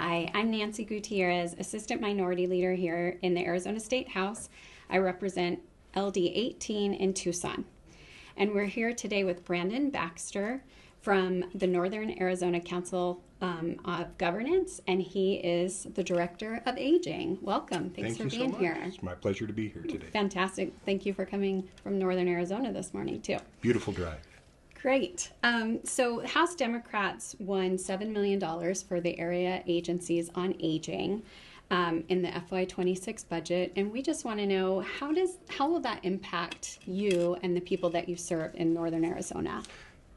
Hi, I'm Nancy Gutierrez, Assistant Minority Leader here in the Arizona State House. I represent LD 18 in Tucson. And we're here today with Brandon Baxter from the Northern Arizona Council of Governance, and he is the Director of Aging. Welcome. Thanks for being here. It's my pleasure to be here today. Fantastic. Thank you for coming from Northern Arizona this morning, too. Beautiful drive. Great. So House Democrats won $7 million for the area agencies on aging in the FY26 budget, and we just want to know how will that impact you and the people that you serve in Northern Arizona?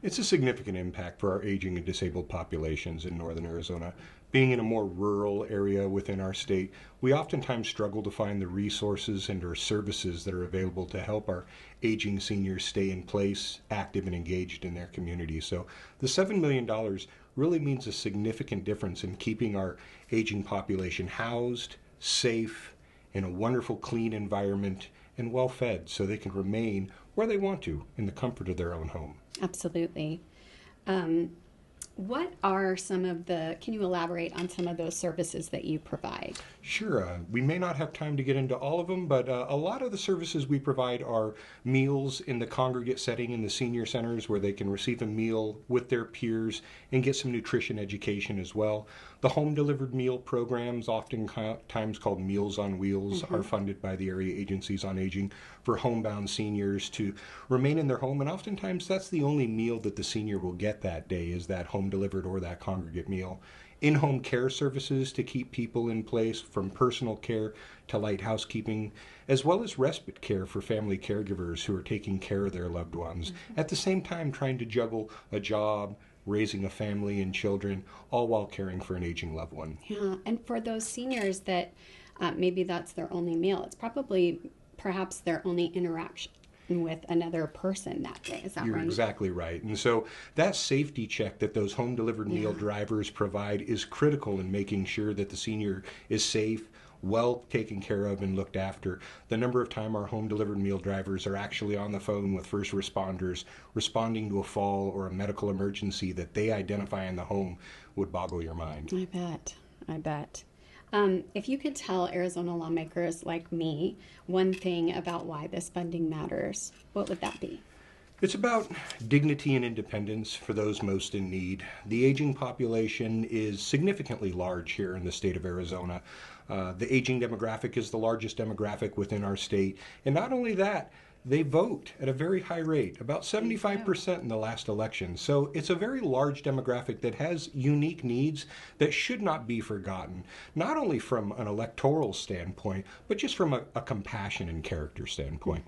It's a significant impact for our aging and disabled populations in Northern Arizona. Being in a more rural area within our state, we oftentimes struggle to find the resources and or services that are available to help our aging seniors stay in place, active and engaged in their community. So the $7 million really means a significant difference in keeping our aging population housed, safe, in a wonderful, clean environment, and well fed so they can remain where they want to in the comfort of their own home. Absolutely. What are can you elaborate on some of those services that you provide? Sure. We may not have time to get into all of them, but a lot of the services we provide are meals in the congregate setting in the senior centers where they can receive a meal with their peers and get some nutrition education as well. The home delivered meal programs, oftentimes called Meals on Wheels, are funded by the area agencies on aging for homebound seniors to remain in their home. And oftentimes that's the only meal that the senior will get that day, is that home delivered or that congregate meal. In-home care services to keep people in place, from personal care to light housekeeping, as well as respite care for family caregivers who are taking care of their loved ones, at the same time trying to juggle a job, raising a family and children, all while caring for an aging loved one. Yeah, and for those seniors that maybe that's their only meal, it's perhaps their only interaction with another person that day. Is that You're right? exactly right. And so that safety check that those home delivered meal drivers provide is critical in making sure that the senior is safe, well taken care of, and looked after. The number of time our home delivered meal drivers are actually on the phone with first responders responding to a fall or a medical emergency that they identify in the home would boggle your mind. I bet. If you could tell Arizona lawmakers like me one thing about why this funding matters, what would that be? It's about dignity and independence for those most in need. The aging population is significantly large here in the state of Arizona. The aging demographic is the largest demographic within our state. And not only that, they vote at a very high rate, about 75% in the last election. So it's a very large demographic that has unique needs that should not be forgotten, not only from an electoral standpoint, but just from a compassion and character standpoint.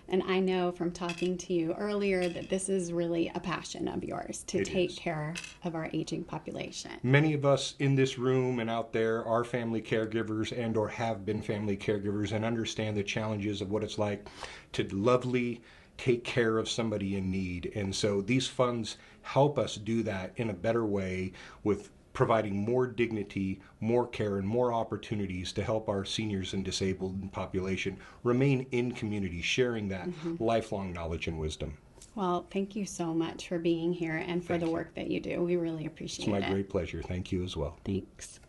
And I know from talking to you earlier that this is really a passion of yours to take care of our aging population. Many of us in this room and out there are family caregivers and or have been family caregivers and understand the challenges of what it's like to lovely take care of somebody in need. And so these funds help us do that in a better way, with providing more dignity, more care, and more opportunities to help our seniors and disabled population remain in community, sharing that lifelong knowledge and wisdom. Well, thank you so much for being here and for the work that you do. We really appreciate it. It's my great pleasure. Thank you as well. Thanks.